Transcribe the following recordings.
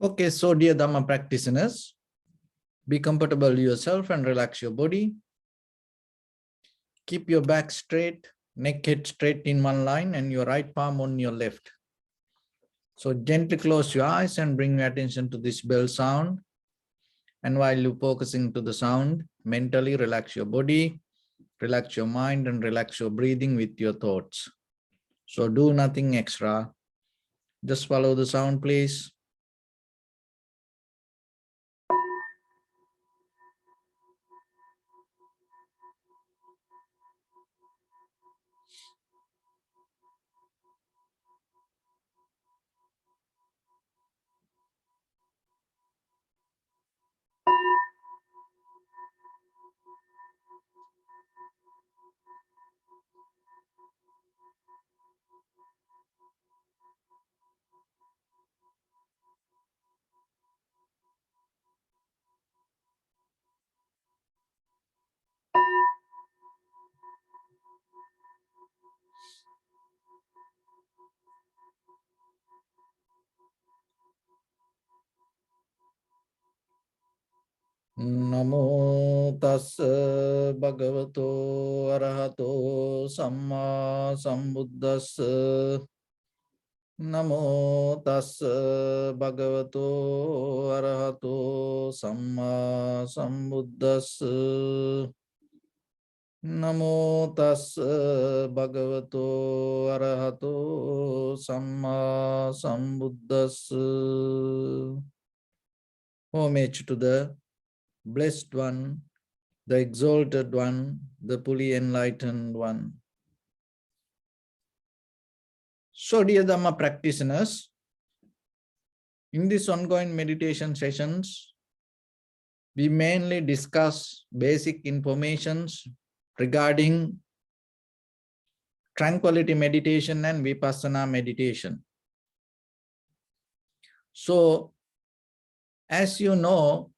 Okay, so dear Dharma practitioners, be comfortable yourself and relax your body. Keep your back straight, neck head straight in one line and your right palm on your left. So gently close your eyes and bring your attention to this bell sound. And while you're focusing to the sound, mentally relax your body, relax your mind and relax your breathing with your thoughts. So do nothing extra. Just follow the sound, please. Namo tassa bhagavato arahato samma sambuddhassa. Namo tassa bhagavato arahato samma sambuddhassa. Namo tassa bhagavato arahato samma sambuddhassa. Homage to the Blessed One, the Exalted One, the fully enlightened One. So, dear Dhamma practitioners, in these ongoing meditation sessions, we mainly discuss basic informations regarding tranquility meditation and vipassana meditation. So, as you know,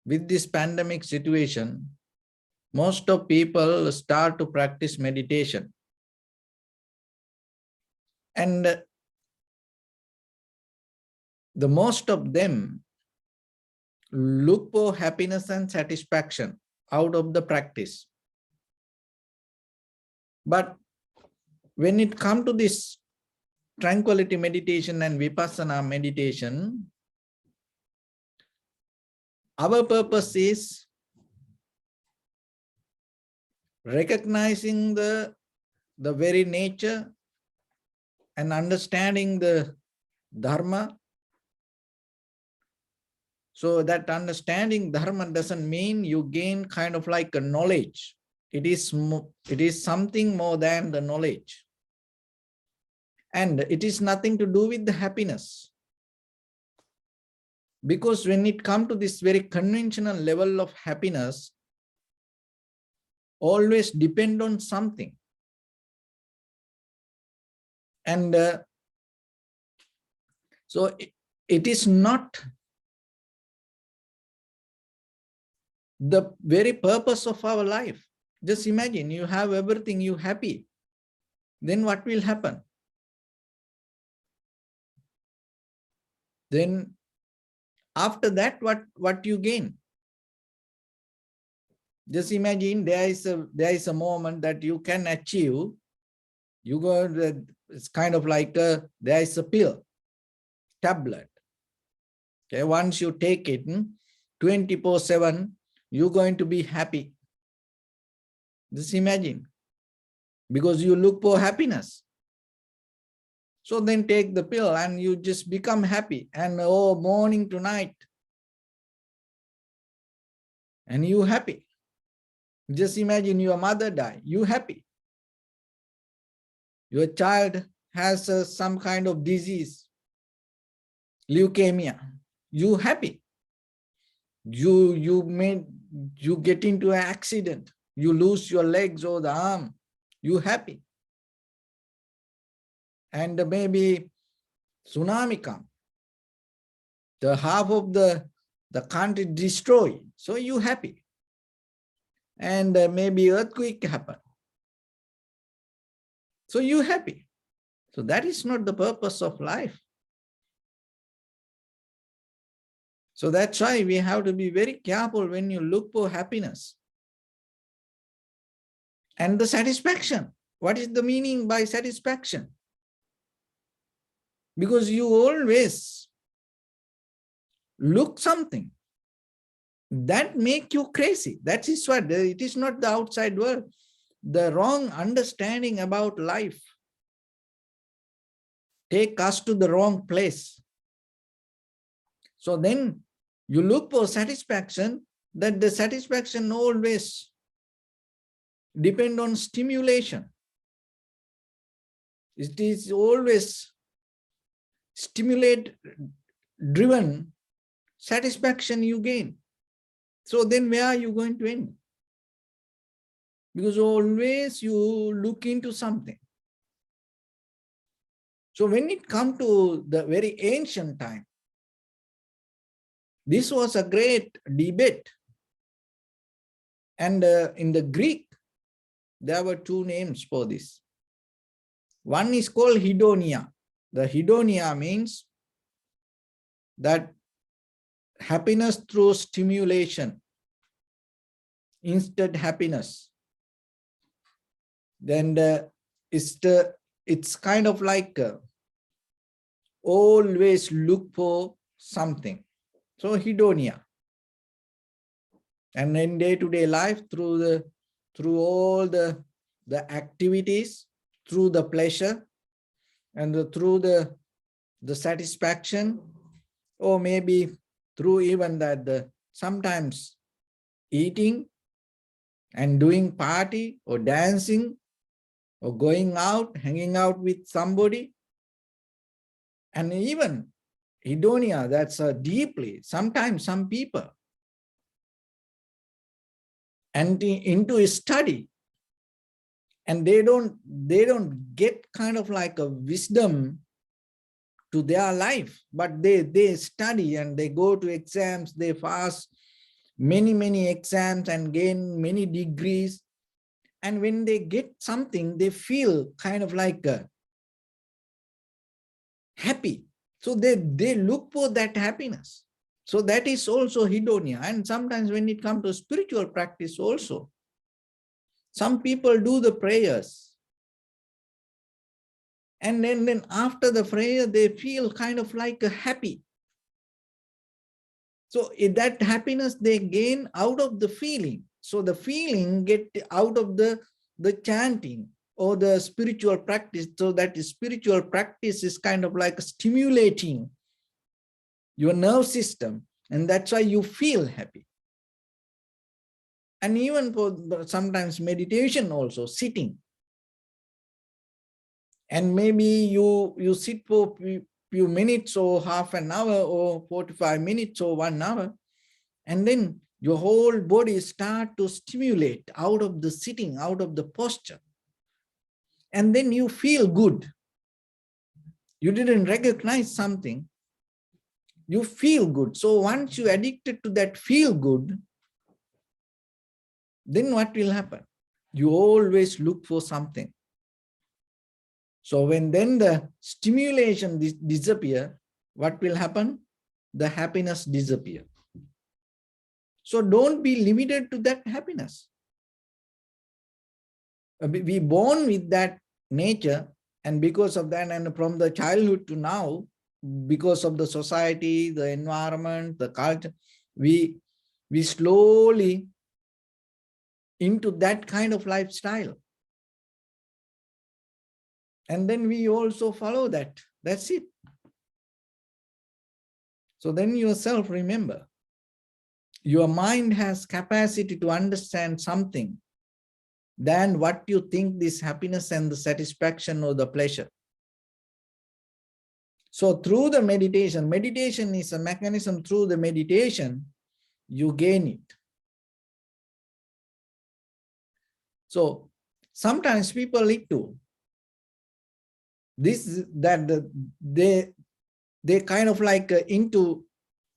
with this pandemic situation, most of people start to practice meditation. And the most of them look for happiness and satisfaction out of the practice. But when it comes to this tranquility meditation and vipassana meditation, our purpose is recognizing the very nature and understanding the Dharma. So that understanding Dharma doesn't mean you gain kind of like a knowledge. It is something more than the knowledge. And it is nothing to do with the happiness. Because when it comes to this very conventional level of happiness, always depend on something. And so it is not the very purpose of our life. Just imagine you have everything, you happy. Then what will happen? Then after that, what you gain? Just imagine there is a moment that you can achieve. You go, it's kind of like there is a pill, tablet. Okay, once you take it 24/7, you're going to be happy. Just imagine, because you look for happiness. So then take the pill and you just become happy. And oh, morning to night. And you happy. Just imagine your mother die. You happy. Your child has some kind of disease. Leukemia. You happy. You get into an accident. You lose your legs or the arm. You happy. And maybe tsunami come. The half of the country destroyed. So you happy. And maybe earthquake happen. So you happy. So that is not the purpose of life. So that's why we have to be very careful when you look for happiness. And the satisfaction. What is the meaning by satisfaction? Because you always look something that make you crazy. That is what, it is not the outside world. The wrong understanding about life take us to the wrong place. So then you look for satisfaction, that the satisfaction always depend on stimulation. It is always stimulate driven satisfaction you gain. So then where are you going to end? Because always you look into something. So when it comes to the very ancient time, this was a great debate. And in the Greek, there were two names for this. One is called hedonia. The hedonia means that happiness through stimulation, instant happiness. Then it's kind of like always look for something. So hedonia. And in day-to-day life, through all the activities, through the pleasure, and through the satisfaction, or maybe through even that sometimes eating and doing party or dancing or going out, hanging out with somebody. And even hedonia, that's deeply, sometimes some people and into a study, and they don't get kind of like a wisdom to their life, but they study and they go to exams, they pass many exams and gain many degrees, and when they get something, they feel kind of like happy. So they look for that happiness. So that is also hedonia. And sometimes when it comes to spiritual practice also, some people do the prayers, and then after the prayer, they feel kind of like happy. So that happiness they gain out of the feeling. So the feeling get out of the chanting or the spiritual practice. So that spiritual practice is kind of like stimulating your nerve system, and that's why you feel happy. And even for sometimes meditation also, sitting. And maybe you sit for few minutes or half an hour or 45 minutes or 1 hour, and then your whole body start to stimulate out of the sitting, out of the posture. And then you feel good. You didn't recognize something. You feel good. So once you addicted to that feel good, then what will happen? You always look for something. So when then the stimulation disappear, what will happen? The happiness disappear. So don't be limited to that happiness. We born with that nature, and because of that, and from the childhood to now, because of the society, the environment, the culture, we slowly into that kind of lifestyle. And then we also follow that. That's it. So then yourself remember, your mind has capacity to understand something than what you think this happiness and the satisfaction or the pleasure. So through the meditation, meditation is a mechanism. Through the meditation, you gain it. So sometimes people need to this, that they kind of like into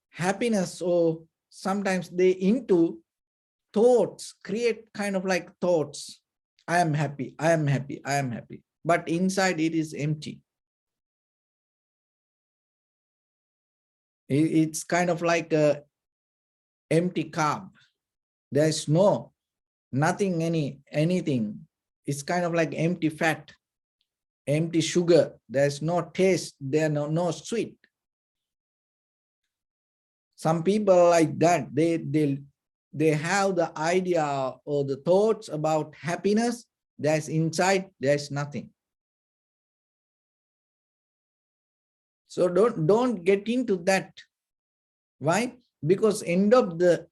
happiness, or sometimes they into thoughts, create kind of like thoughts. I am happy, I am happy, I am happy. But inside it is empty. It's kind of like a empty carb. There's nothing, anything. It's kind of like empty fat, empty sugar. There's no taste, there's no sweet. Some people like that, they have the idea or the thoughts about happiness. There's inside, there's nothing. So don't get into that. Why? Because end of the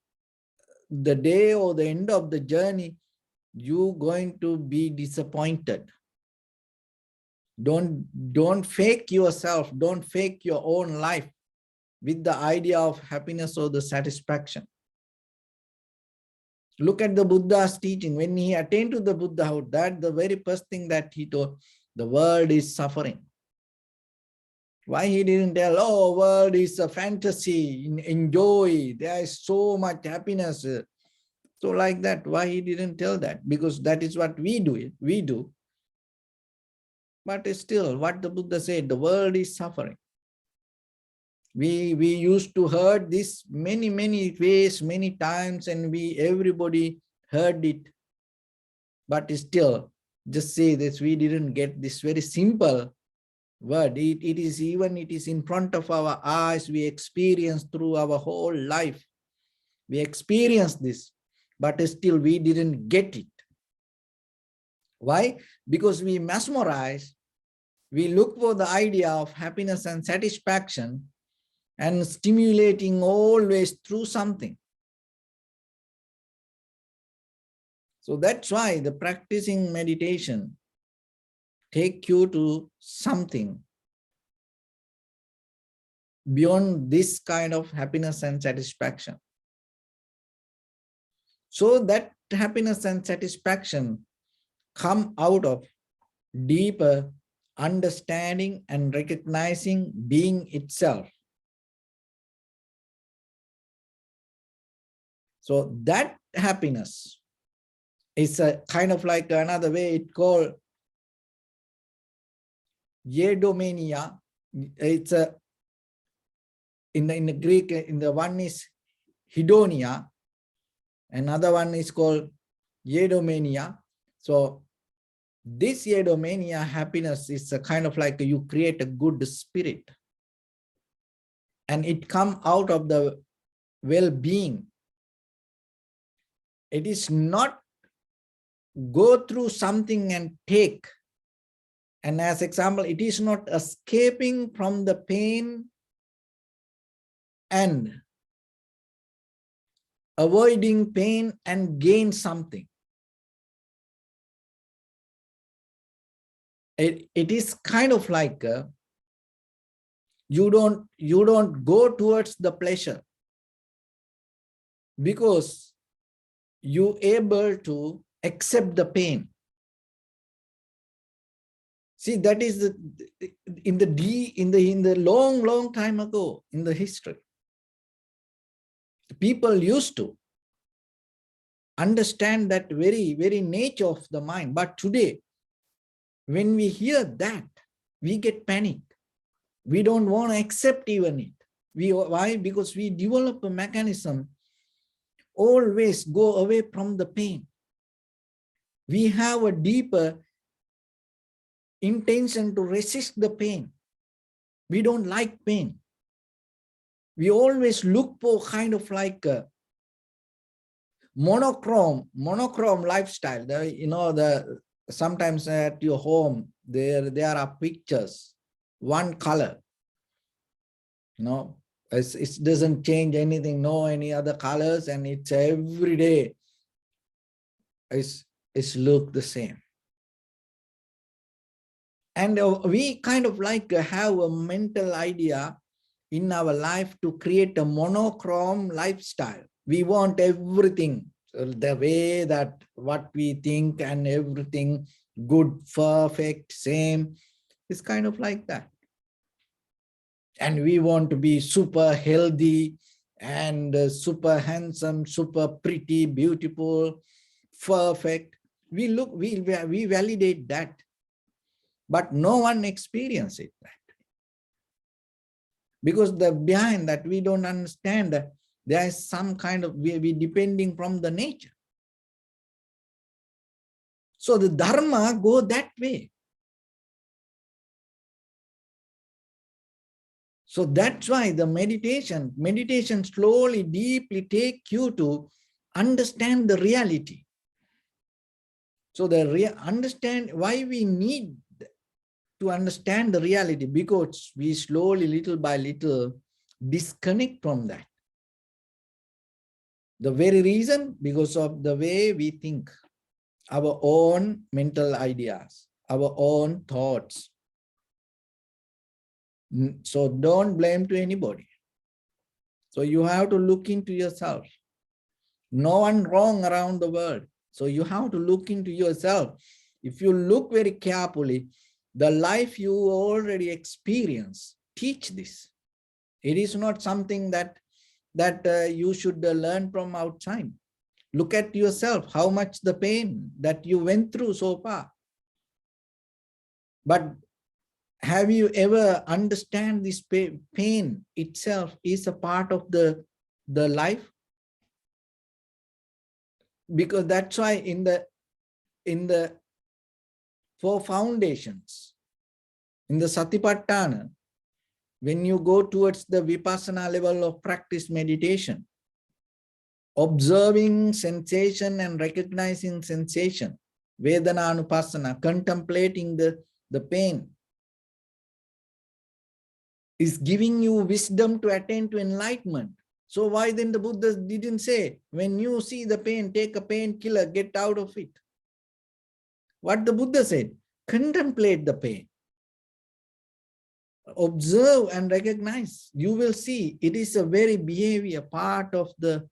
day or the end of the journey, you're going to be disappointed. Don't fake yourself. Don't fake your own life with the idea of happiness or the satisfaction. Look at the Buddha's teaching. When he attained to the Buddhahood, that the very first thing that he told, the world is suffering. Why he didn't tell, oh, world is a fantasy, enjoy, there is so much happiness. So like that, why he didn't tell that? Because that is what we do. But still, what the Buddha said, the world is suffering. We used to heard this many ways, many times, and everybody heard it. But still, just say this, we didn't get this very simple word. It is in front of our eyes. We experience through our whole life. We experience this, but still we didn't get it. Why? Because we mesmerize, we look for the idea of happiness and satisfaction and stimulating always through something. So that's why the practicing meditation take you to something beyond this kind of happiness and satisfaction. So that happiness and satisfaction come out of deeper understanding and recognizing being itself. So that happiness is a kind of like another way it called eudaimonia. It's a in the Greek, in the one is hedonia, another one is called eudaimonia. So this eudaimonia happiness is a kind of like you create a good spirit, and it come out of the well-being. It is not go through something and take. And as example, it is not escaping from the pain and avoiding pain and gain something. It is kind of like you don't go towards the pleasure because you able to accept the pain. See, that is in the long time ago in the history, people used to understand that very nature of the mind. But today, when we hear that, we get panic. We don't want to accept even it. Why? Because we develop a mechanism, always go away from the pain. We have a deeper intention to resist the pain. We don't like pain. We always look for kind of like a monochrome lifestyle. Sometimes at your home there are pictures, one color. It doesn't change anything, no any other colors, and it's every day it's look the same. And we kind of like have a mental idea in our life to create a monochrome lifestyle. We want everything the way that what we think, and everything good, perfect, same. It's kind of like that. And we want to be super healthy and super handsome, super pretty, beautiful, perfect. We validate that, but no one experiences it that. Because the behind that we don't understand that there is some kind of, we depending from the nature. So the Dharma go that way. So that's why the meditation slowly, deeply take you to understand the reality. So understand why we need to understand the reality, because we slowly, little by little, disconnect from that. The very reason, because of the way we think, our own mental ideas, our own thoughts. So don't blame to anybody. So you have to look into yourself. No one wrong around the world. So you have to look into yourself. If you look very carefully, the life you already experience, teach this. It is not something that you should learn from outside. Look at yourself, how much the pain that you went through so far. But have you ever understand this pain itself is a part of the life? Because that's why in the 4 foundations, in the Satipatthana, when you go towards the Vipassana level of practice meditation, observing sensation and recognizing sensation, Vedana Anupassana, contemplating the pain, is giving you wisdom to attain to enlightenment. So why then the Buddha didn't say, when you see the pain, take a painkiller, get out of it? What the Buddha said, contemplate the pain. Observe and recognize. You will see it is a very behavior, part of the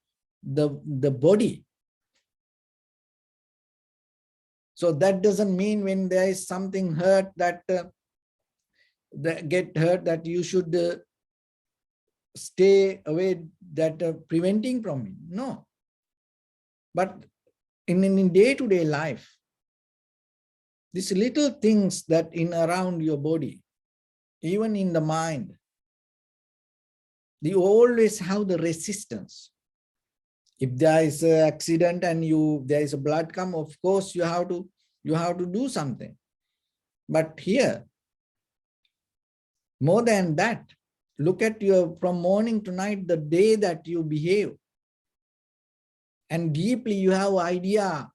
body. So that doesn't mean when there is something hurt that get hurt that you should stay away, that preventing from it. No. But in day-to-day life, these little things that in around your body, even in the mind, you always have the resistance. If there is an accident and there is a blood come, of course you have to do something. But here, more than that, look at from morning to night, the day that you behave. And deeply you have idea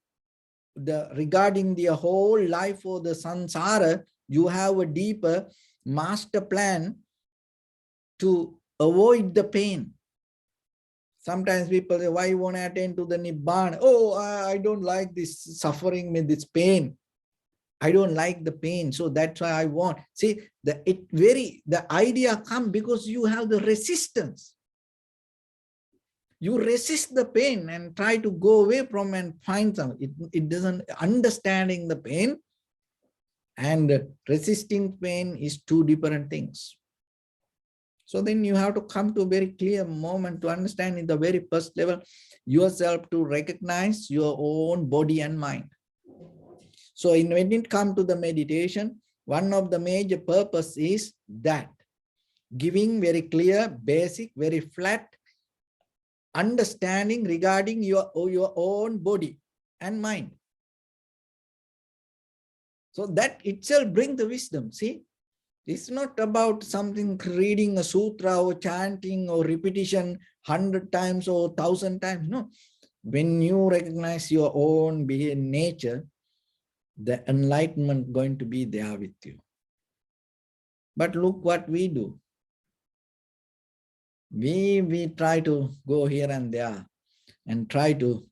regarding the whole life or the samsara, you have a deeper master plan to avoid the pain. Sometimes people say, why you want to attain to the Nibbana? Oh, I don't like this suffering, this pain. I don't like the pain, so that's why I want. See, the idea comes because you have the resistance. You resist the pain and try to go away from and find something. It doesn't, understanding the pain and resisting pain is 2 different things. So then you have to come to a very clear moment to understand in the very first level yourself, to recognize your own body and mind. So when it comes to the meditation, one of the major purpose is that giving very clear, basic, very flat understanding regarding your own body and mind. So that itself brings the wisdom. See, it's not about something reading a sutra or chanting or repetition 100 times or 1,000 times. No, when you recognize your own nature, the enlightenment going to be there with you. But look what we do. We try to go here and there and try to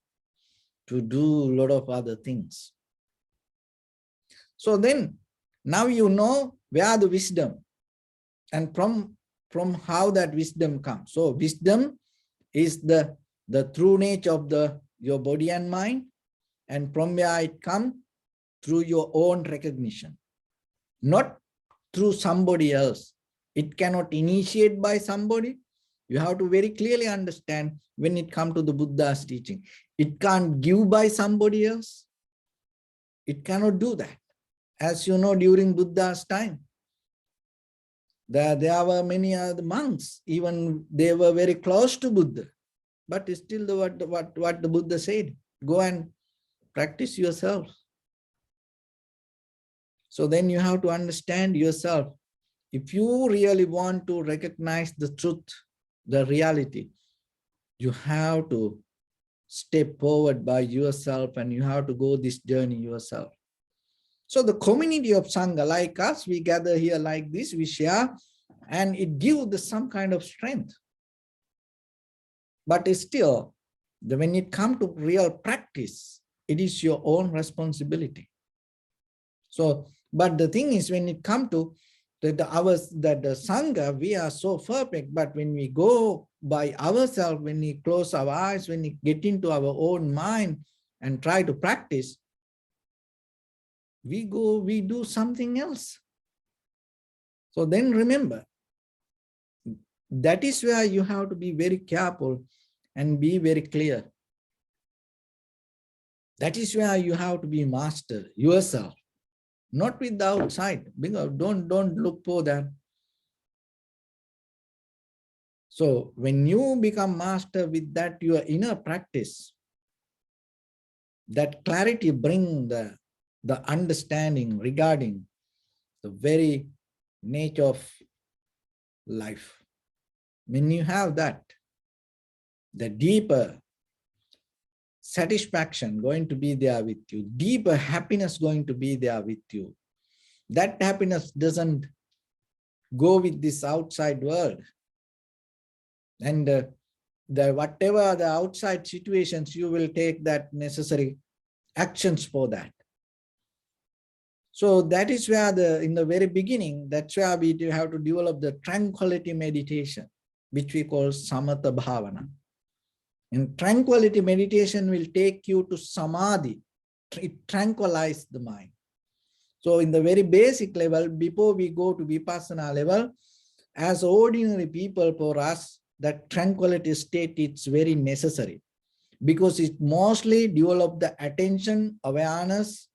do a lot of other things. So then, now you know where the wisdom and from how that wisdom comes. So wisdom is the true nature of your body and mind, and from where it comes, through your own recognition, not through somebody else. It cannot initiate by somebody. You have to very clearly understand when it comes to the Buddha's teaching. It can't give by somebody else. It cannot do that. As you know, during Buddha's time, There were many other monks, even they were very close to Buddha. But still what the Buddha said, go and practice yourself. So then you have to understand yourself. If you really want to recognize the truth, the reality, you have to step forward by yourself and you have to go this journey yourself. So the community of Sangha, like us, we gather here like this, we share, and it gives some kind of strength. But still, when it comes to real practice, it is your own responsibility. So, but the thing is, when it comes to the Sangha, we are so perfect, but when we go by ourselves, when we close our eyes, when we get into our own mind and try to practice, we do something else. So then remember, that is where you have to be very careful and be very clear. That is where you have to be master yourself, not with the outside, because don't look for that. So when you become master with that, your inner practice, that clarity bring the understanding regarding the very nature of life. When you have that, the deeper satisfaction going to be there with you, deeper happiness going to be there with you. That happiness doesn't go with this outside world. And whatever the outside situations, you will take that necessary actions for that. So that is where in the very beginning, that's where we have to develop the tranquility meditation, which we call samatha bhavana. And tranquility meditation will take you to samadhi. It tranquilizes the mind. So in the very basic level, before we go to vipassana level, as ordinary people, for us, that tranquility state is very necessary, because it mostly develops the attention, awareness,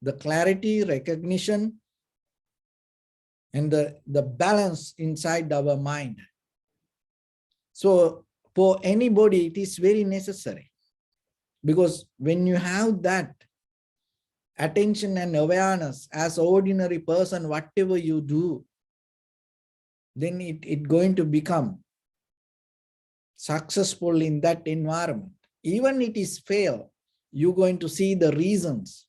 the clarity, recognition, and the balance inside our mind. So for anybody, it is very necessary, because when you have that attention and awareness as an ordinary person, whatever you do, then it going to become successful in that environment. Even it is fail, you're going to see the reasons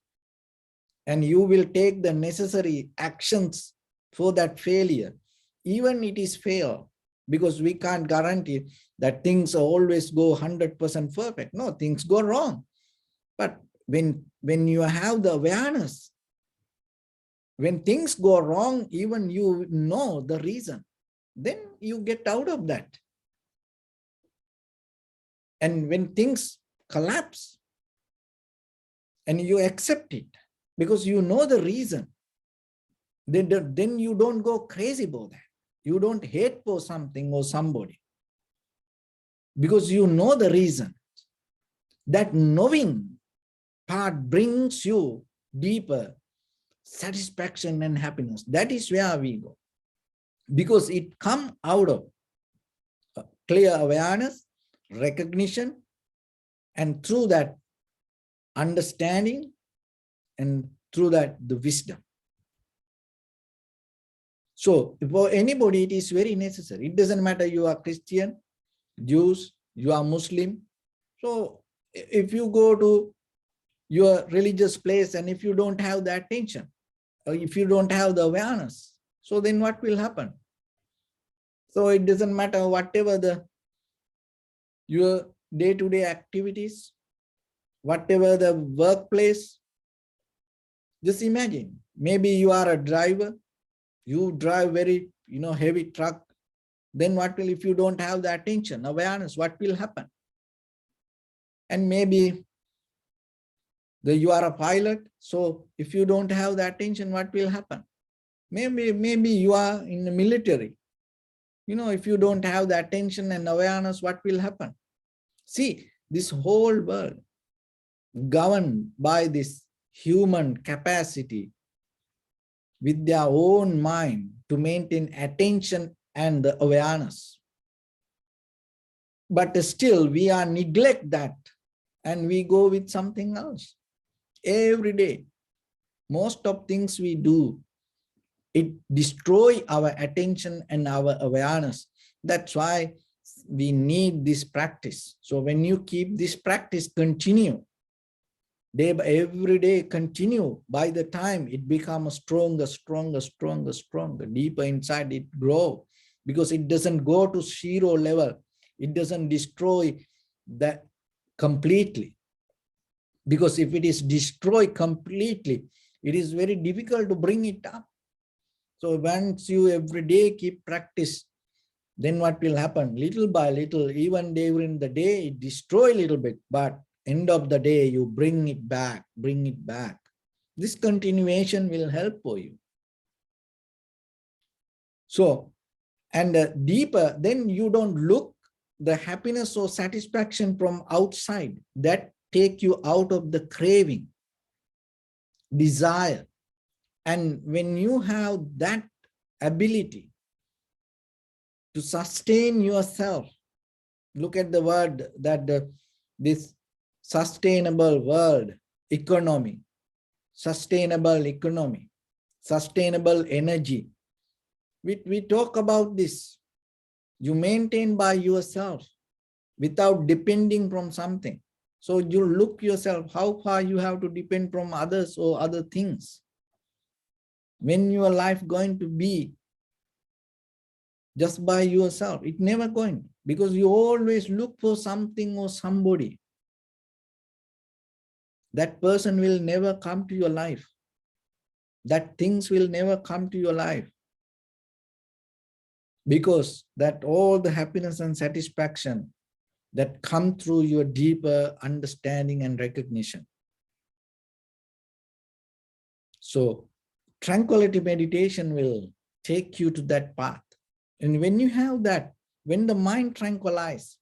and you will take the necessary actions for that failure. Even it is fail, because we can't guarantee that things always go 100% perfect. No, things go wrong. But when you have the awareness, when things go wrong, even you know the reason, then you get out of that. And when things collapse, and you accept it, because you know the reason, then you don't go crazy about that. You don't hate for something or somebody, because you know the reason. That knowing part brings you deeper satisfaction and happiness. That is where we go, because it comes out of clear awareness, recognition, and through that understanding, and through that the wisdom. So for anybody, it is very necessary. It doesn't matter you are Christian, Jews, you are Muslim. So if you go to your religious place and if you don't have the attention, or if you don't have the awareness, so then what will happen? So it doesn't matter whatever your day-to-day activities, whatever the workplace. Just imagine, maybe you are a driver, you drive very heavy truck. Then what will, if you don't have the attention, awareness, what will happen? And maybe you are a pilot, so if you don't have the attention, what will happen? Maybe you are in the military. If you don't have the attention and awareness, what will happen? See, this whole world governed by this human capacity, with their own mind to maintain attention and the awareness. But still we are neglect that and we go with something else. Every day, most of things we do, it destroy our attention and our awareness. That's why we need this practice. So when you keep this practice, continue, every day continue, by the time it becomes stronger, deeper inside it grow, because it doesn't go to zero level. It doesn't destroy that completely. Because if it is destroyed completely, it is very difficult to bring it up. So once you every day keep practice, then what will happen? Little by little, even during the day, it destroy a little bit, but end of the day, you bring it back, bring it back. This continuation will help for you. So, and deeper, then you don't look the happiness or satisfaction from outside that take you out of the craving, desire. And when you have that ability to sustain yourself, look at the word that this sustainable world economy, sustainable economy, sustainable energy. We talk about this. You maintain by yourself without depending from something. So you look yourself, how far you have to depend from others or other things. When your life going to be just by yourself? It never going, because you always look for something or somebody. That person will never come to your life. That things will never come to your life. Because that all the happiness and satisfaction that come through your deeper understanding and recognition. So tranquility meditation will take you to that path. And when you have that, when the mind tranquilizes,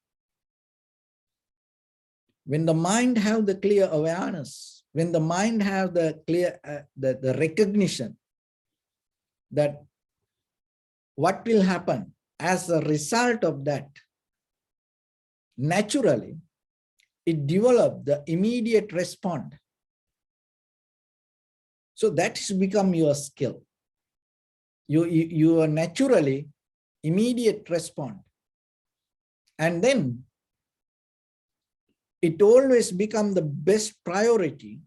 when the mind have the clear awareness, when the mind have the clear, the recognition that what will happen as a result of that, naturally, it develops the immediate response. So that has become your skill. You are naturally immediate response. And then it always becomes the best priority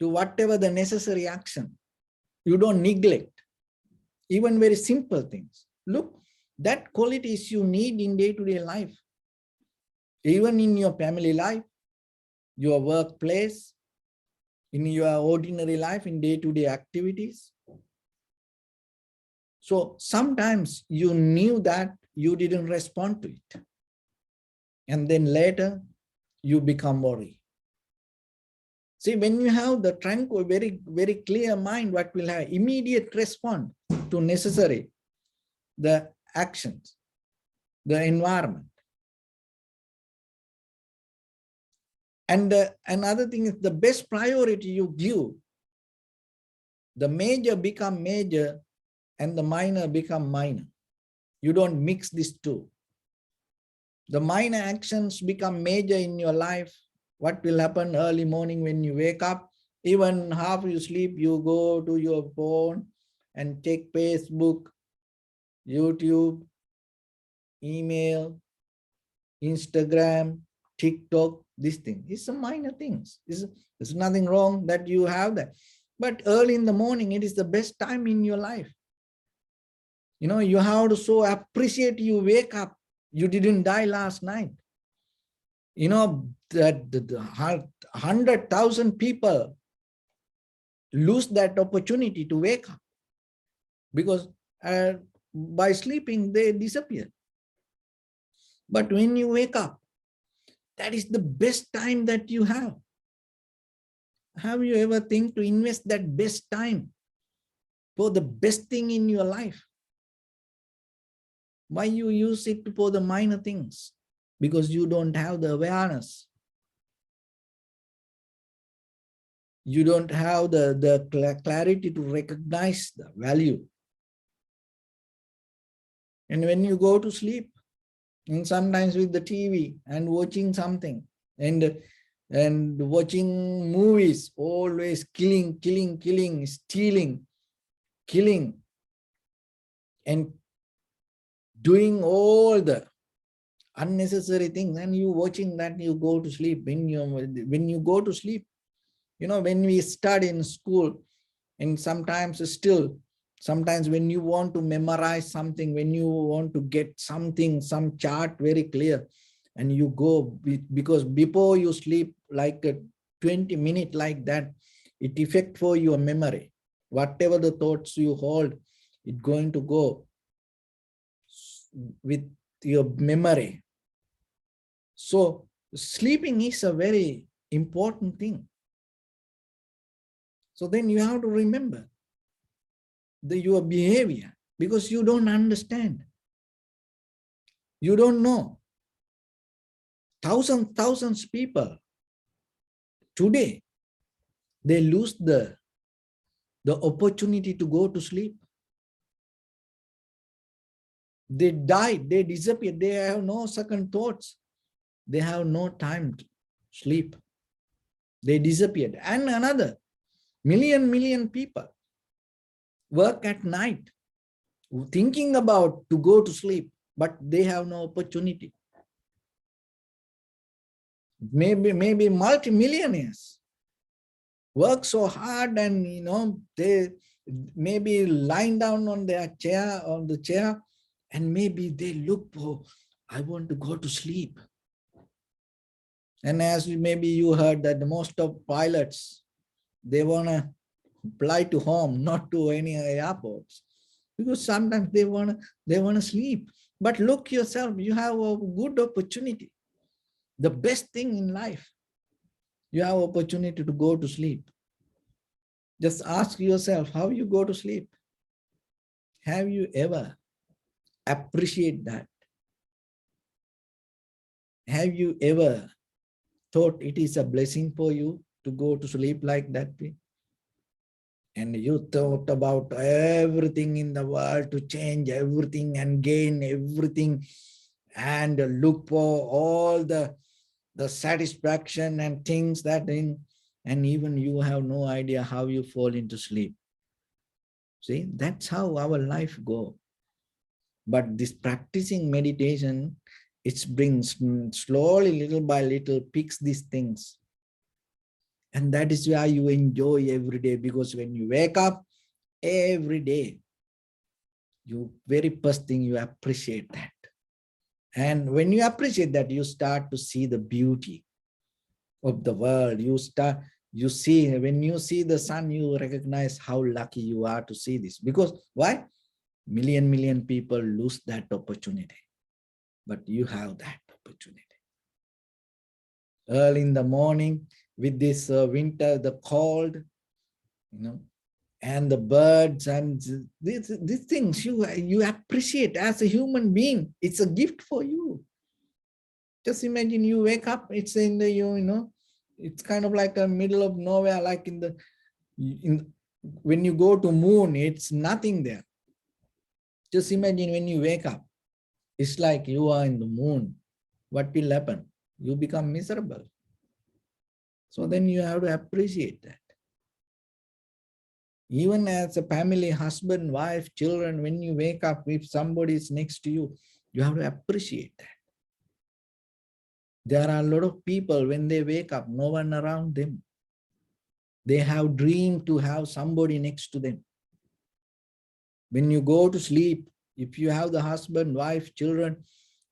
to whatever the necessary action. You don't neglect even very simple things. Look, that qualities you need in day-to-day life, even in your family life, your workplace, in your ordinary life, in day-to-day activities. So sometimes you knew that you didn't respond to it. And then later you become worried. See, when you have the tranquil, very, very clear mind, what will have immediate response to necessary, the actions, the environment. And another thing is the best priority you give, the major become major and the minor become minor. You don't mix these two. The minor actions become major in your life. What will happen early morning when you wake up? Even half you sleep, you go to your phone and take Facebook, YouTube, email, Instagram, TikTok, this thing. It's some minor things. There's nothing wrong that you have that. But early in the morning, it is the best time in your life. You know, you have to so appreciate you wake up. You didn't die last night. You know, that 100,000 people lose that opportunity to wake up because by sleeping, they disappear. But when you wake up, that is the best time that you have. Have you ever think to invest that best time for the best thing in your life? Why you use it for the minor things? Because you don't have the awareness. You don't have the clarity to recognize the value. And when you go to sleep, and sometimes with the TV and watching something and watching movies, always killing, stealing, killing, and doing all the unnecessary things, and you watching that, you go to sleep. When you go to sleep, when we study in school, and sometimes when you want to memorize something, when you want to get something, some chart very clear, and you go, because before you sleep, like a 20 minutes like that, it affect for your memory. Whatever the thoughts you hold, it's going to go with your memory. So sleeping is a very important thing. So then you have to remember your behavior, because you don't understand. You don't know. Thousands people today, they lose the opportunity to go to sleep. They died, they disappeared, they have no second thoughts. They have no time to sleep. They disappeared. And another million people work at night, thinking about to go to sleep, but they have no opportunity. Maybe multi-millionaires work so hard, and they maybe lying down on the chair, and maybe they look for, I want to go to sleep. And as maybe you heard that most of pilots, they want to fly to home, not to any airports, because sometimes they want to sleep. But look yourself, you have a good opportunity, the best thing in life. You have opportunity to go to sleep. Just ask yourself how you go to sleep. Have you ever appreciated that? Have you ever thought it is a blessing for you to go to sleep like that? And you thought about everything in the world to change everything and gain everything and look for all the satisfaction and things that and even you have no idea how you fall into sleep. See, that's how our life go. But this practicing meditation, it brings slowly, little by little, picks these things. And that is why you enjoy every day, because when you wake up every day, you very first thing, you appreciate that. And when you appreciate that, you start to see the beauty of the world. You see, when you see the sun, you recognize how lucky you are to see this. Because why? Million people lose that opportunity, but you have that opportunity. Early in the morning, with this winter, the cold, and the birds and these things, you appreciate as a human being. It's a gift for you. Just imagine you wake up, it's in the, it's kind of like a middle of nowhere, like when you go to moon, it's nothing there. Just imagine when you wake up, it's like you are in the moon. What will happen? You become miserable. So then you have to appreciate that. Even as a family, husband, wife, children, when you wake up, if somebody is next to you, you have to appreciate that. There are a lot of people, when they wake up, no one around them. They have dreamed to have somebody next to them. When you go to sleep, if you have the husband, wife, children,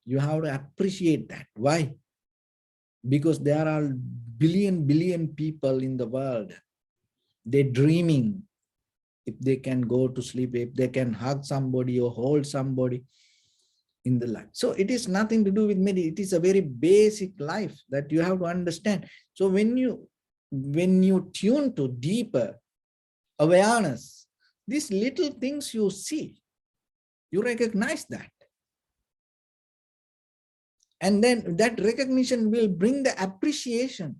you have to appreciate that. Why? Because there are billion people in the world. They're dreaming if they can go to sleep, if they can hug somebody or hold somebody in the life. So it is nothing to do with meditation. It is a very basic life that you have to understand. So when you tune to deeper awareness, these little things you see, you recognize that. And then that recognition will bring the appreciation.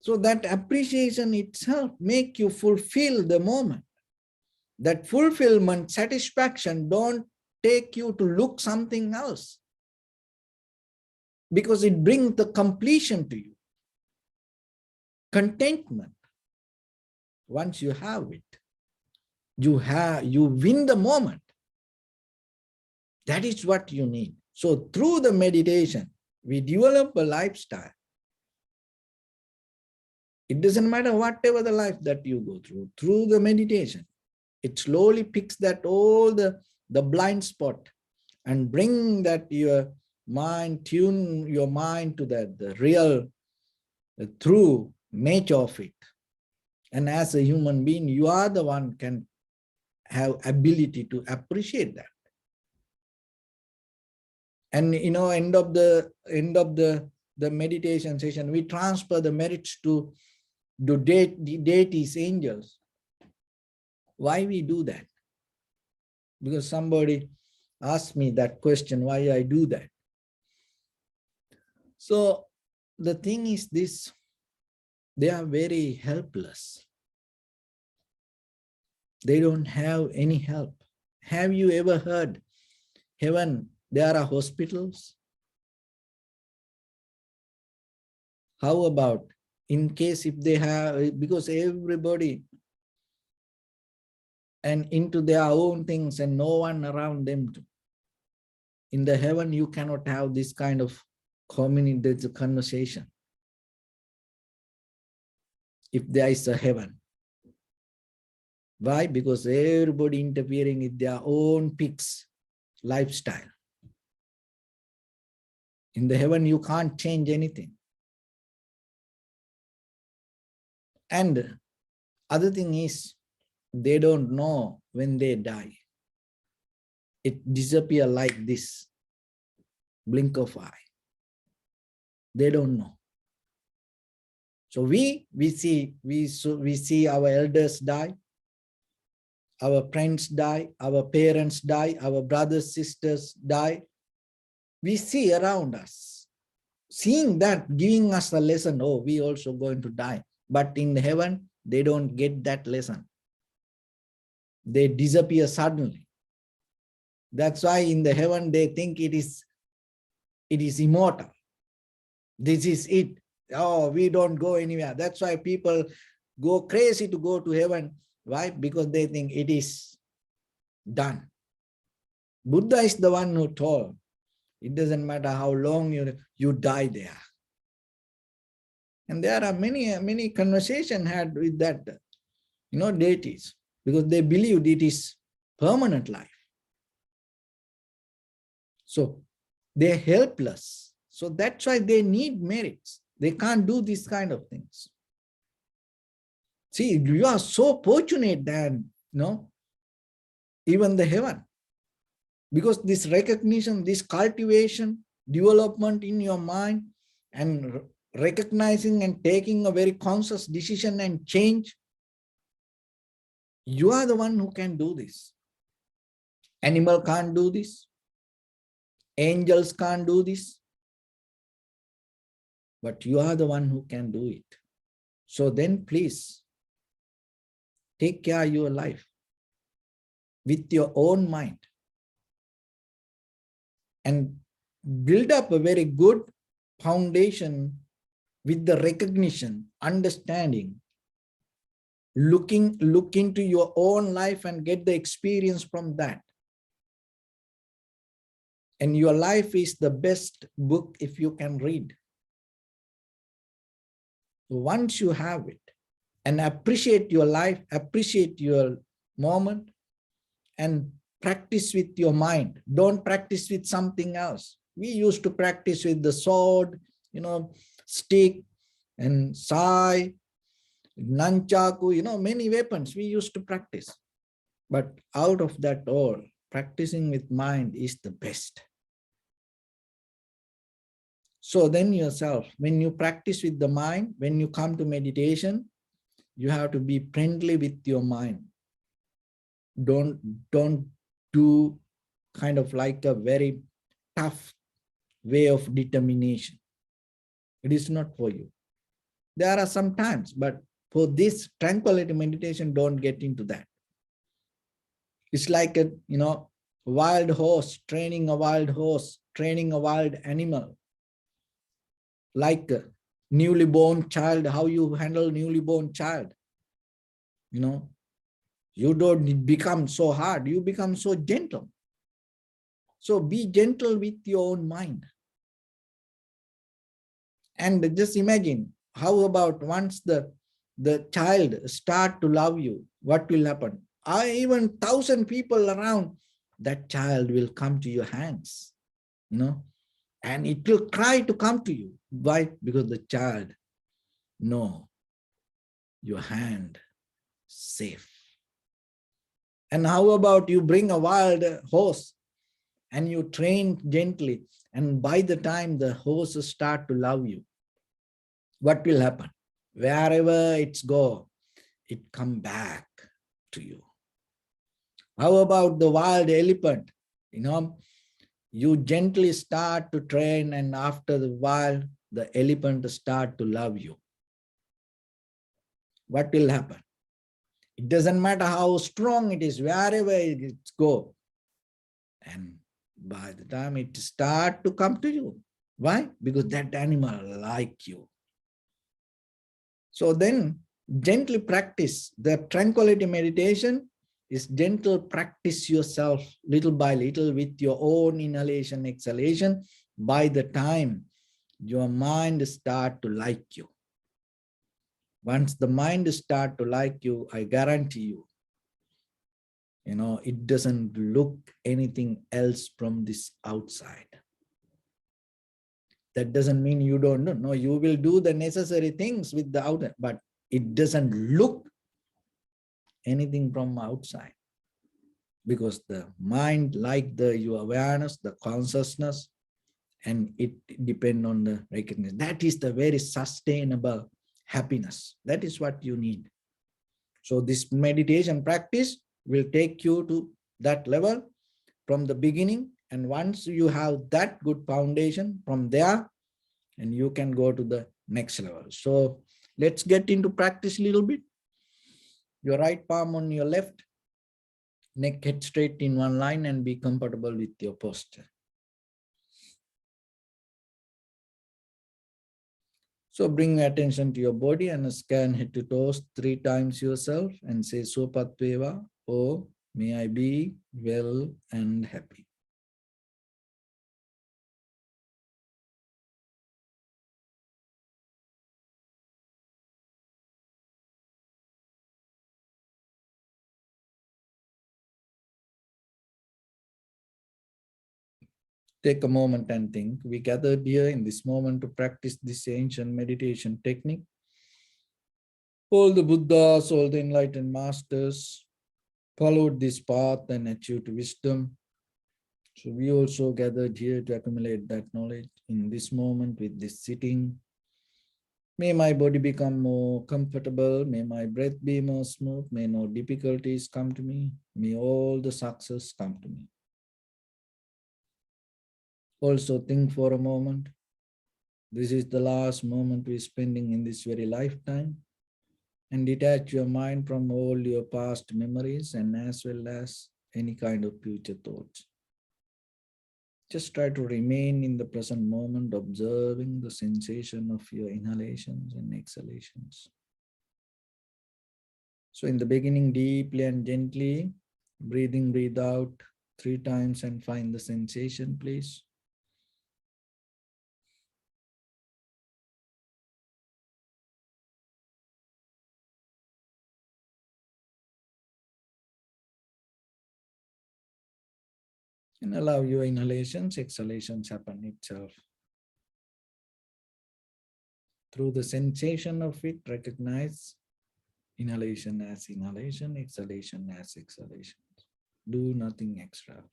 So that appreciation itself make you fulfill the moment. That fulfillment, satisfaction don't take you to look something else, because it brings the completion to you. Contentment. Once you have it, you win the moment. That is what you need. So through the meditation, we develop a lifestyle. It doesn't matter whatever the life that you go through the meditation, it slowly picks that all the blind spot and bring that your mind, tune your mind to that, the real, the true nature of it. And as a human being, you are the one can have ability to appreciate that. And end of the meditation session, we transfer the merits to the deities, angels. Why we do that? Because somebody asked me that question, why I do that. So the thing is this, they are very helpless. They don't have any help. Have you ever heard heaven, there are hospitals? How about in case if they have, because everybody and into their own things and no one around them. In the heaven, you cannot have this kind of community, conversation. If there is a heaven. Why? Because everybody interfering with their own pigs lifestyle. In the heaven, you can't change anything. And other thing is, they don't know when they die. It disappears like this, blink of eye. They don't know. So we see our elders die, our friends die, our parents die, our brothers, sisters die. We see around us. Seeing that, giving us a lesson, oh, we also going to die. But in heaven, they don't get that lesson. They disappear suddenly. That's why in the heaven, they think it is immortal. This is it. Oh, we don't go anywhere. That's why people go crazy to go to heaven. Why? Because they think it is done. Buddha is the one who told, it doesn't matter how long you die there. And there are many conversations had with that, deities, because they believed it is permanent life. So they're helpless. So that's why they need merits. They can't do these kind of things. See, you are so fortunate that, even the heaven, because this recognition, this cultivation, development in your mind, and recognizing and taking a very conscious decision and change, you are the one who can do this. Animal can't do this. Angels can't do this. But you are the one who can do it. So then please take care of your life with your own mind and build up a very good foundation with the recognition, understanding, look into your own life and get the experience from that. And your life is the best book if you can read. Once you have it and appreciate your life, appreciate your moment, and practice with your mind. Don't practice with something else. We used to practice with the sword, stick and sai, nunchaku, many weapons we used to practice. But out of that all, practicing with mind is the best. So then yourself, when you practice with the mind, when you come to meditation, you have to be friendly with your mind. Don't do kind of like a very tough way of determination. It is not for you. There are some times, but for this tranquility meditation, don't get into that. It's like a, wild horse, training a wild horse, training a wild animal, like a newly born child, how you handle newly born child. You don't become so hard, you become so gentle. So be gentle with your own mind. And just imagine, how about once the child start to love you, what will happen? Even 1,000 people around, that child will come to your hands, and it will try to come to you. Why? Because the child know your hand safe. And how about you bring a wild horse and you train gently, and by the time the horse start to love you, what will happen? Wherever it's go, it come back to you. How about the wild elephant? You gently start to train, and after the while, the elephant start to love you. What will happen? It doesn't matter how strong it is, wherever it go. And by the time it start to come to you. Why? Because that animal like you. So then gently practice the tranquility meditation. Is gentle practice yourself little by little with your own inhalation, exhalation. By the time your mind start to like you. Once the mind start to like you, I guarantee you, it doesn't look anything else from this outside. That doesn't mean you don't know. No, you will do the necessary things with the outer, but it doesn't look anything from outside. Because the mind, like your awareness, the consciousness, and it depends on the recognition. That is the very sustainable happiness. That is what you need. So this meditation practice will take you to that level from the beginning. And once you have that good foundation from there, and you can go to the next level. So let's get into practice a little bit. Your right palm on your left, neck head straight in one line, and be comfortable with your posture. So bring attention to your body and scan head to toes 3 times yourself and say Sopatveva, or may I be well and happy. Take a moment and think. We gathered here in this moment to practice this ancient meditation technique. All the Buddhas, all the enlightened masters followed this path and achieved wisdom. So we also gathered here to accumulate that knowledge in this moment with this sitting. May my body become more comfortable. May my breath be more smooth. May no difficulties come to me. May all the success come to me. Also think for a moment. This is the last moment we're spending in this very lifetime. And detach your mind from all your past memories and as well as any kind of future thoughts. Just try to remain in the present moment, observing the sensation of your inhalations and exhalations. So in the beginning, deeply and gently, breathe in, breathe out 3 times and find the sensation, please. And allow your inhalations, exhalations happen itself. Through the sensation of it, recognize inhalation as inhalation, exhalation as exhalation. Do nothing extra.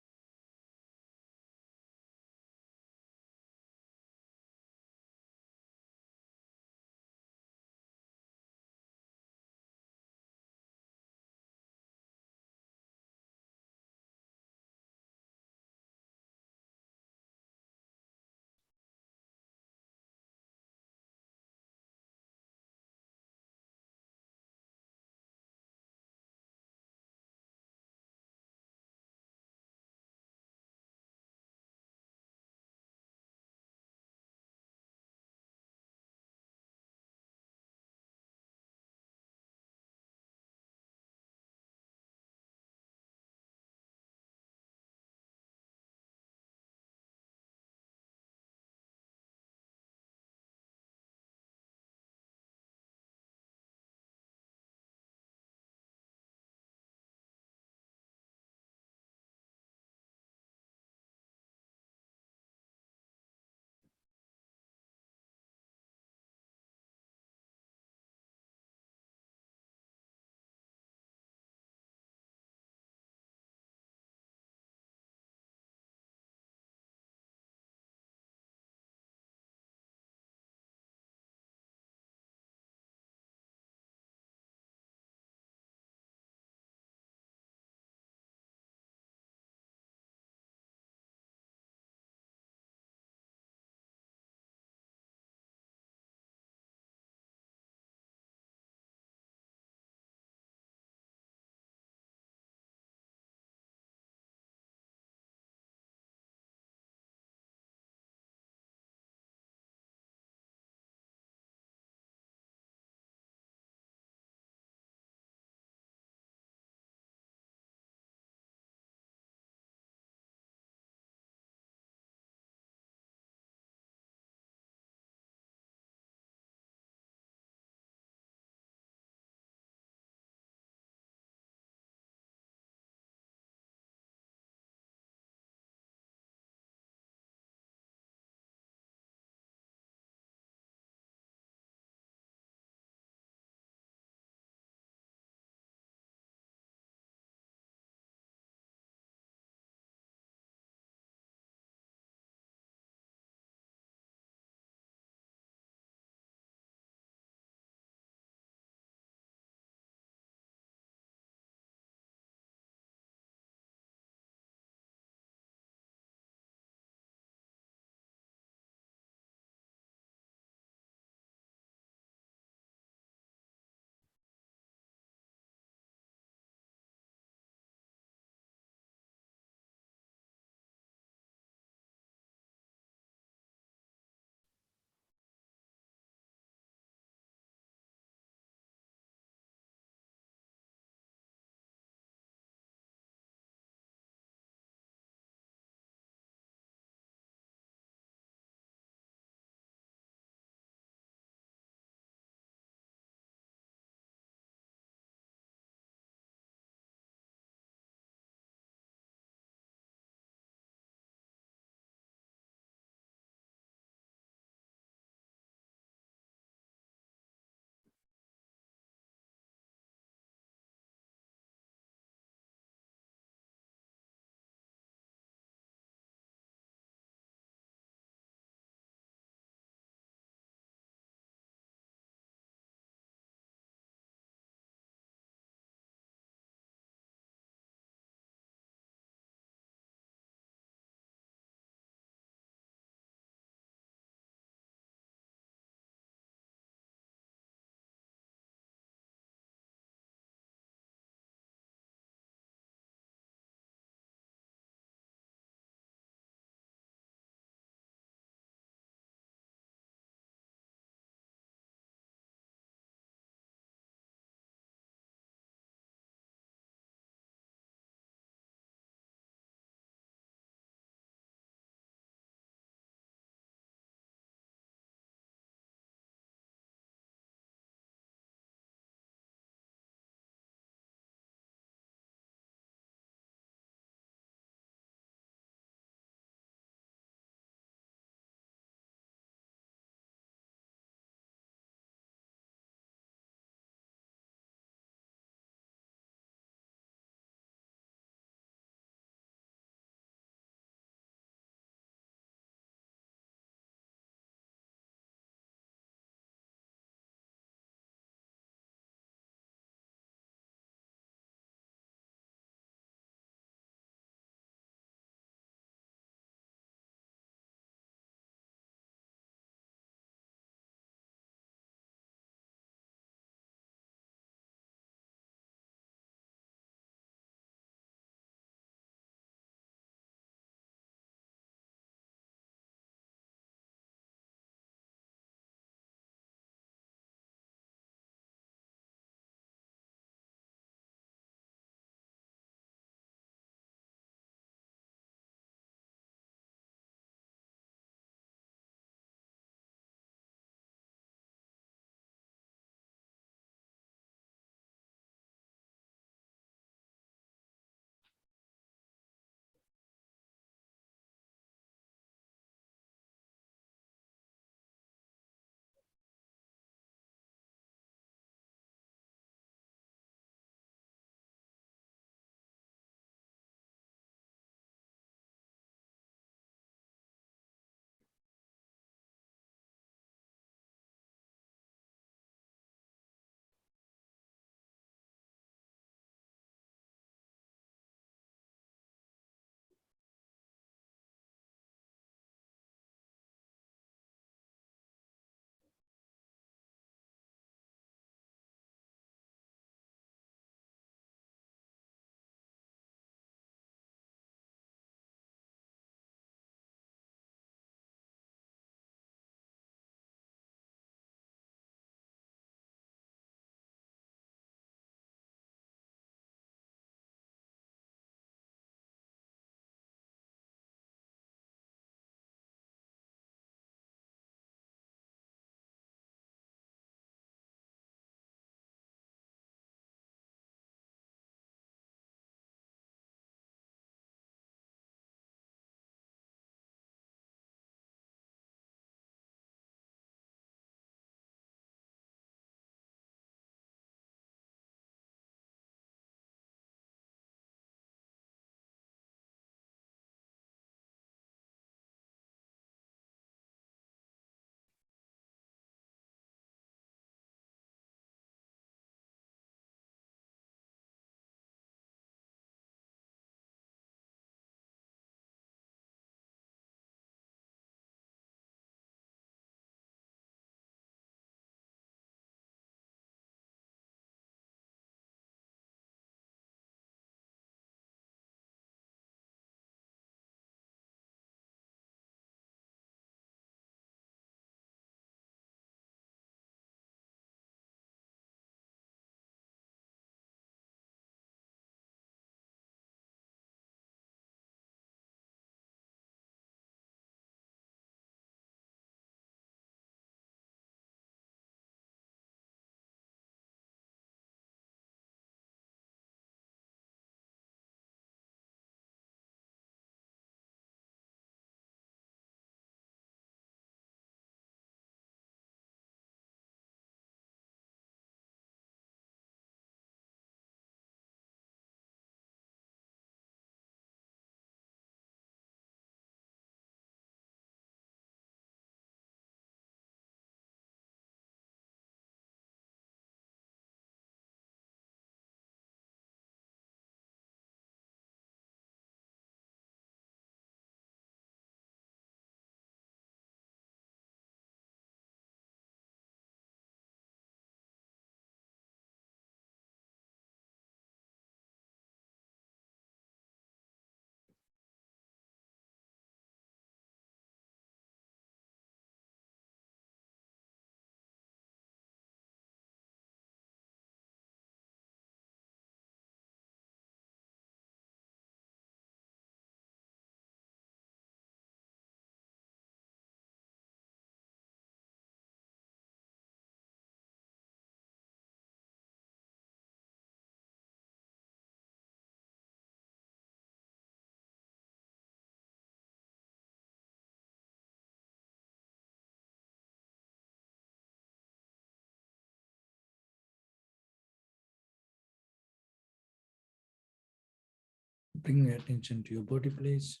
Bring your attention to your body, please.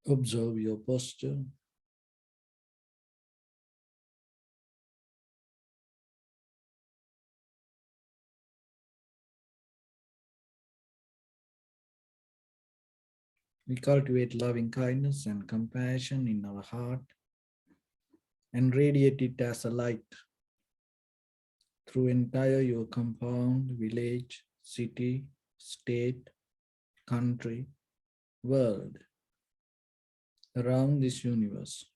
Observe your posture. We cultivate loving kindness and compassion in our heart and radiate it as a light through entire your compound, village, city, state, country, world, around this universe.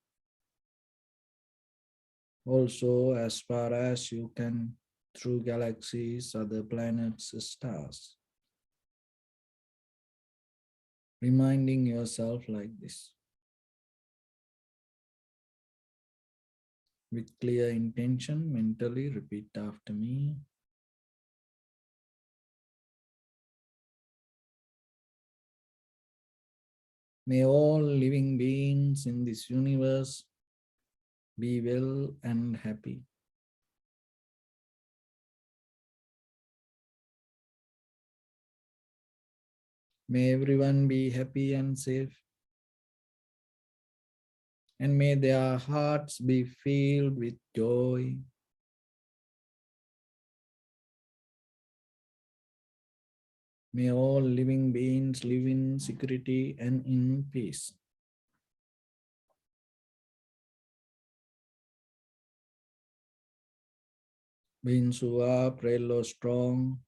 Also, as far as you can, through galaxies, other planets, stars. Reminding yourself like this. With clear intention, mentally repeat after me. May all living beings in this universe be well and happy. May everyone be happy and safe. And may their hearts be filled with joy. May all living beings live in security and in peace. Beings who are frail or strong,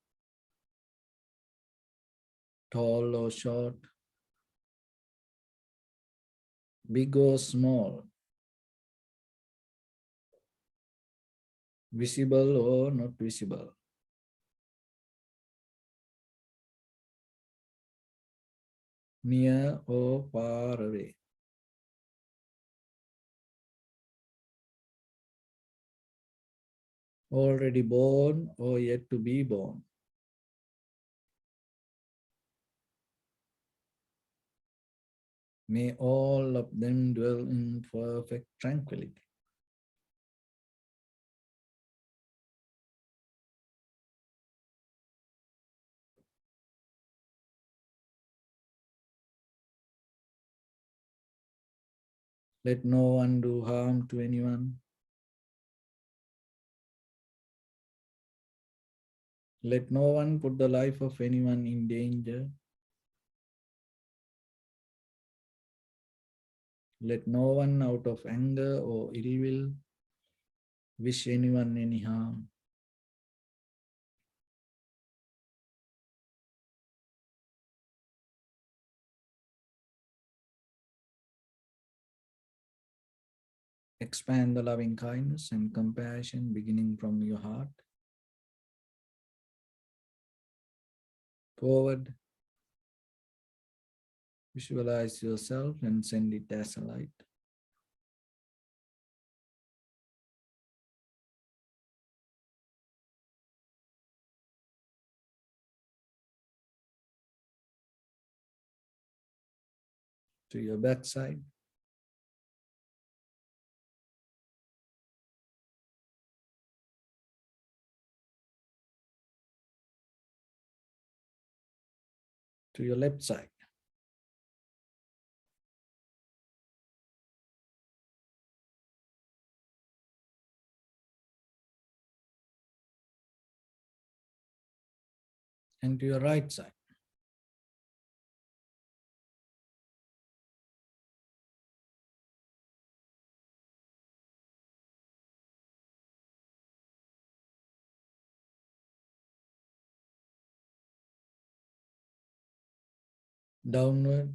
tall or short, big or small, visible or not visible, near or far away. Already born or yet to be born. May all of them dwell in perfect tranquility. Let no one do harm to anyone. Let no one put the life of anyone in danger. Let no one out of anger or ill will wish anyone any harm. Expand the loving kindness and compassion beginning from your heart. Forward. Visualize yourself and send it as a light. To your backside. To your left side. And to your right side. Downward.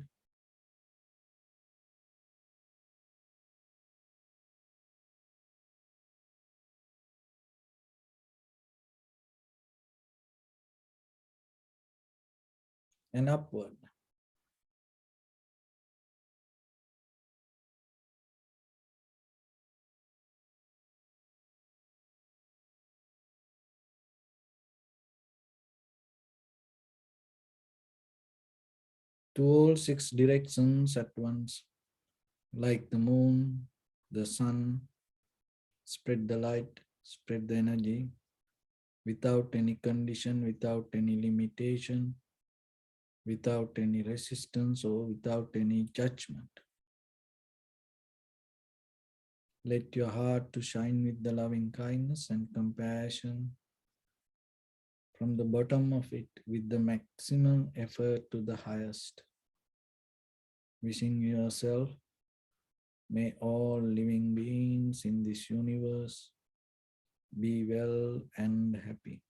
And upward. To all 6 directions at once. Like the moon, the sun, spread the light, spread the energy. without any condition, without any limitation, without any resistance or without any judgment. Let your heart to shine with the loving kindness and compassion from the bottom of it with the maximum effort to the highest. Wishing yourself, may all living beings in this universe be well and happy.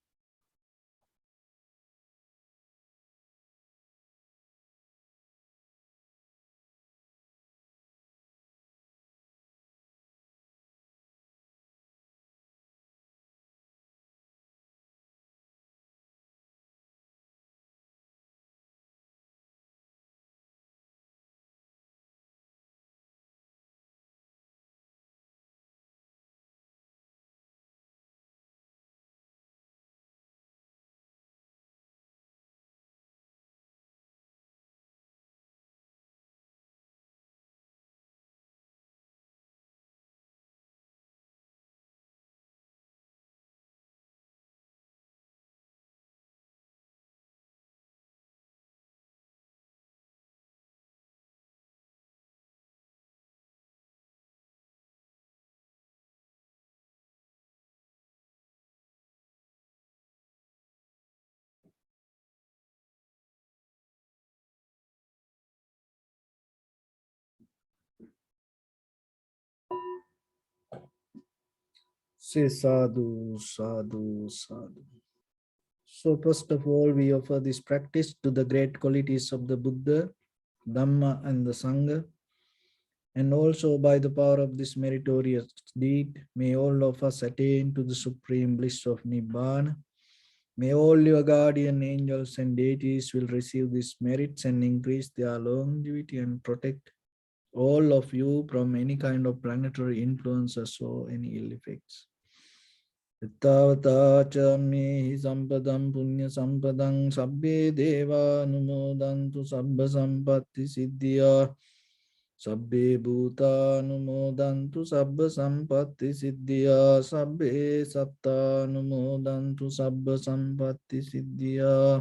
Say sadhu, sadhu, sadhu. So first of all, we offer this practice to the great qualities of the Buddha, Dhamma and the Sangha. And also by the power of this meritorious deed, may all of us attain to the supreme bliss of Nibbana. May all your guardian angels and deities will receive these merits and increase their longevity and protect all of you from any kind of planetary influences or any ill effects. Ittavata cha me sampadam punya sampadam sabbe deva numodantu sabba sampatti siddhya sabbe bhuta numodantu sabba sampatti siddhya sabbe satta numodantu sabba sampatti siddhya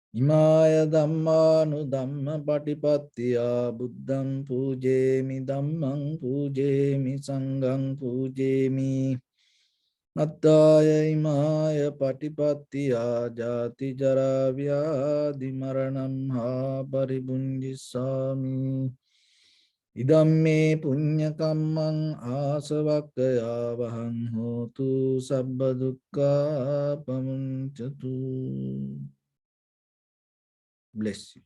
Imaya dhammanu dhamma patipattiya buddham pujemi dhammam pujemi sangham pujemi Nattaya imaya patipattiya jati jara vyadhi maranam ha paribunjisami Idamme punya kammang asavakkaya vahang hotu sabba dukkha pamuncatu. Bless you.